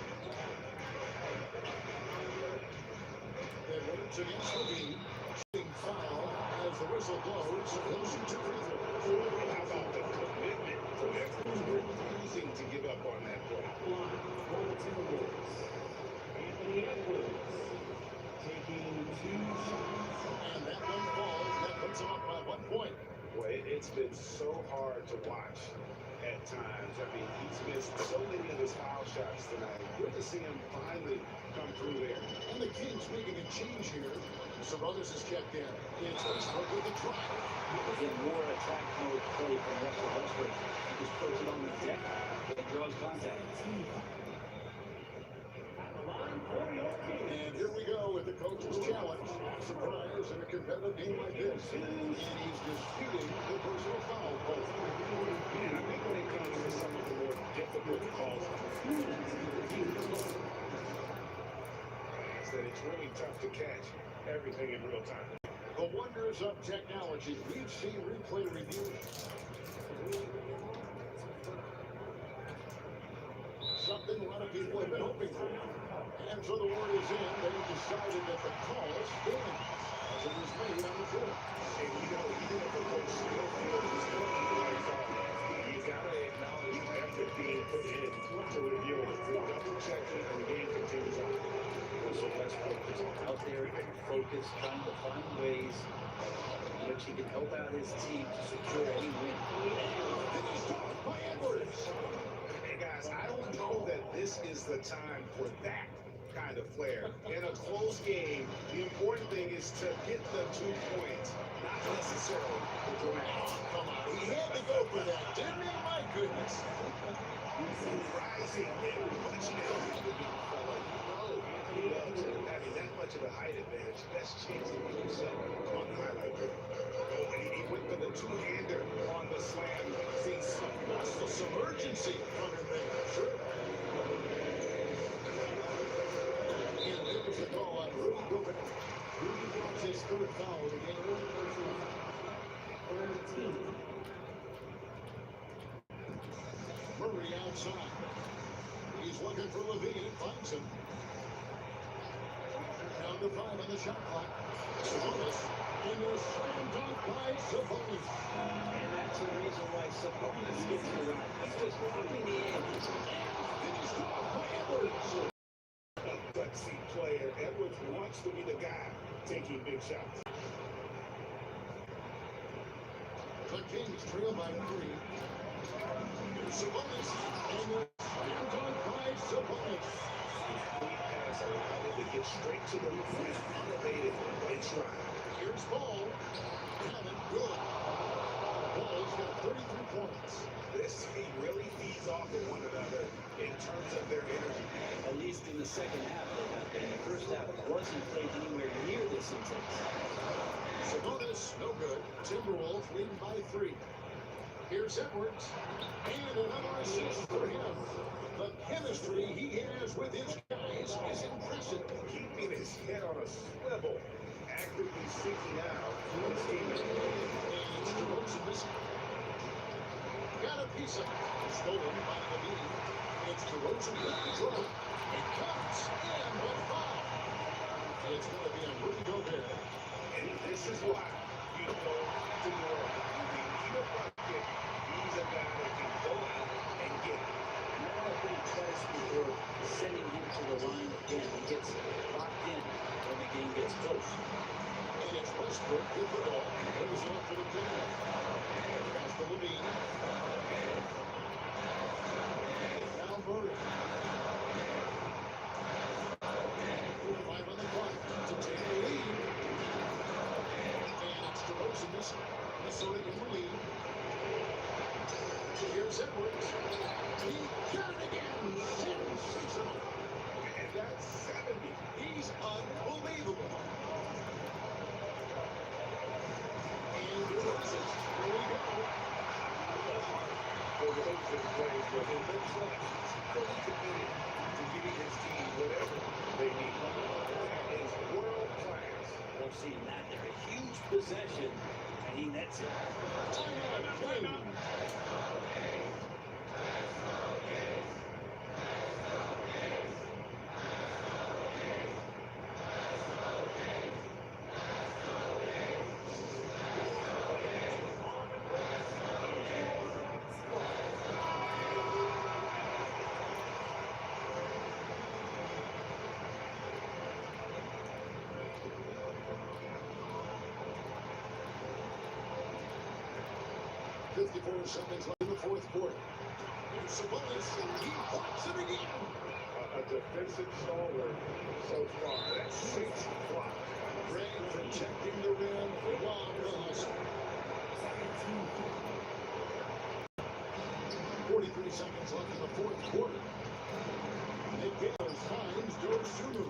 Speaker 2: Edwards against Levine. Shooting foul as the whistle blows. Those are 2 free throws.
Speaker 3: How about the commitment from Edwards? Refusing to give up on that play.
Speaker 1: Anthony Edwards taking 2 shots.
Speaker 2: And that one falls. That puts him up by 1 point.
Speaker 3: Boy, it's been so hard to watch at times. I mean, he's missed so many of his foul shots tonight. Good to see him finally come through there.
Speaker 2: And the Kings making a change here. Sabonis is checked in. It's Westbrook with the drive.
Speaker 4: Again, more attack mode play from Russell Westbrook. He just puts it on the deck and draws contact.
Speaker 2: And here we go with the coach's challenge. Surprise in a competitive game like this. And he's disputing the personal foul call.
Speaker 3: And I think when it comes to some of the more difficult calls, that it's really tough to catch everything in real time.
Speaker 2: The wonders of technology. We've seen replay review. Something a lot of people have been hoping for. And so the word is in. They decided that the call stands as it was made on the floor.
Speaker 3: And you know, even if a coach still feels he's looking like you gotta acknowledge the effort being put in to review it. Double checking and the game continues on.
Speaker 4: Russell Westbrook is out there focused, trying to find ways in which he can help out his team to secure any win.
Speaker 2: By Edwards.
Speaker 3: Hey guys, I don't know that this is the time for that kind of flair. In a close game, the important thing is to get the 2 points, not necessarily the dramatic.
Speaker 2: Oh, come on. He had to go for that, didn't he? My goodness.
Speaker 3: Rising and punching it over the young fella. You know, he loves it. Having that much of a height advantage, best chance to put yourself on the highlight reel. Oh, and he went for the two-hander on the slam. See some
Speaker 2: Urgency from him there. Sure. And there was a call on Rudy Gobert. Rudy wants his 3rd foul of the game. Murray outside. He's looking for Levine and finds him. Down to 5 on the shot clock. Sabonis. And a slam dunk by Sabonis.
Speaker 4: And that's the reason why Sabonis gets around. He's just looking the edge.
Speaker 2: Finished off by Edwards.
Speaker 3: a gutsy player. Edwards wants to be the guy taking big shots.
Speaker 2: The Kings trail by 3. Here's Sabonis. And a slam dunk by Sabonis.
Speaker 3: Pass allowed him to get straight to the rim, unabated, and try.
Speaker 2: Here's Ball. Cannon, good. Ball's got 33 points.
Speaker 3: This team really feeds off of one another in terms of their energy.
Speaker 4: At least in the second half, they have been. The first half wasn't played anywhere near this intense.
Speaker 2: Sabonis, no good. Timberwolves leading by 3. Here's Edwards. And another assist for him. The chemistry he has with his guys is impressive.
Speaker 3: Keeping his head on a swivel, actively seeking out his teammates.
Speaker 2: And it's DeRozan missing. Got a piece of it. Stolen by Levine. It's DeRozan with control. It comes in with foul. It's going to be a Rudy Gobert.
Speaker 3: And this is why you don't have to worry. You need a bucket. He's a guy that can go out and get it.
Speaker 4: Not a big test before sending him to the line again. He gets locked in when the game gets close.
Speaker 2: And it's Westbrook with the ball. Goes off to the corner. Pass to Levine. Now Murray. 5 on the clock to take the lead. And it's DeRozan missing. Minnesota in the lead. Here's Edwards. He got it again. Sensational.
Speaker 3: And that's 70.
Speaker 2: He's unbelievable. And DeRozan. Here we go.
Speaker 3: DeRozan plays with him, but trust, fully committed to giving his team whatever they need. That is world class.
Speaker 4: We'll see that there. A huge possession, and he nets it.
Speaker 2: Timeout. Fifty-four seconds left in the fourth quarter. Here's Sabonis. He blocks it again.
Speaker 3: A defensive stalwart so far. That's 6 blocks.
Speaker 2: Ray protecting the rim. Long the hustle. 43 seconds left in the fourth quarter. Nick Gales finds Dosunmu.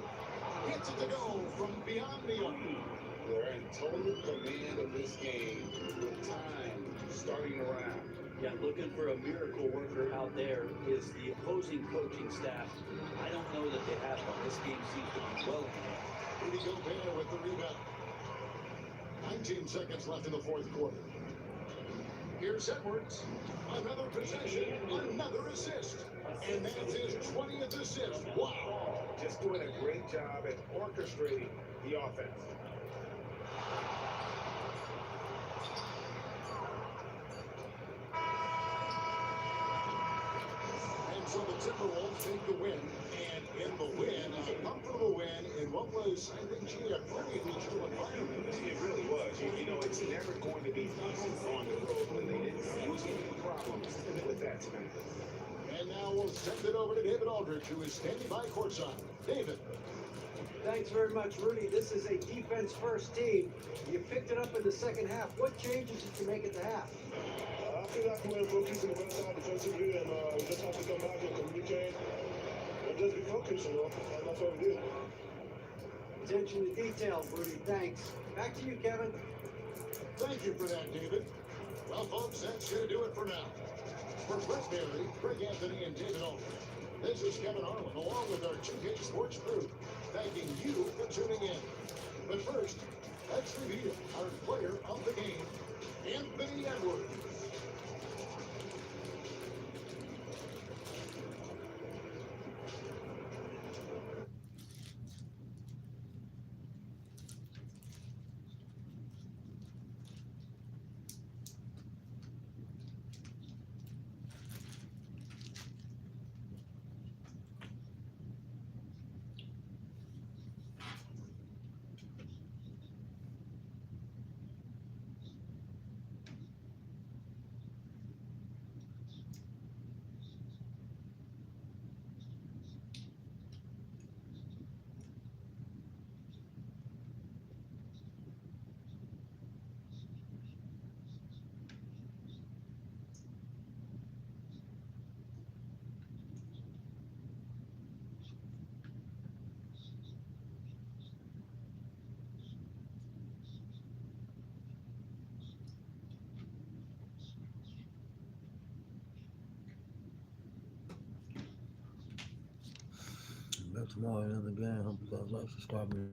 Speaker 2: Gets it to go from beyond the arc.
Speaker 3: They're in total command of this game with time starting around.
Speaker 4: Yeah, looking for a miracle worker out there is the opposing coaching staff. I don't know that they have one. This game seems to be well in hand.
Speaker 2: Rudy Gobert with the rebound. 19 seconds left in the fourth quarter. Here's Edwards. Another possession, another assist. And that's his 20th assist. Wow.
Speaker 3: Just doing a great job at orchestrating the offense.
Speaker 2: And so the Timberwolves take the win. And in the win, a comfortable win in what was, I think, gee, a pretty hostile environment.
Speaker 3: It really was. You know, it's never going to be easy on the road when they didn't seem any problems with that tonight.
Speaker 2: And now we'll send it over to David Aldridge, who is standing by courtside. David.
Speaker 5: Thanks very much, Rudy. This is a defense-first team. You picked it up in the second half. What changes did you make at the half?
Speaker 6: I feel like we're focusing the rest out defensively, and we just have to come back and communicate and just be focused, you know, and that's what we did.
Speaker 5: Attention to detail, Rudy. Thanks. Back to you, Kevin.
Speaker 2: Thank you for that, David. Well, folks, that's going to do it for now. For Brett Barry, Greg Anthony, and David Aldridge, this is Kevin Harlan, along with our 2K Sports crew, thanking you for tuning in. But first, let's review our player of the game, Anthony Edwards.
Speaker 7: tomorrow in the game because I like to start me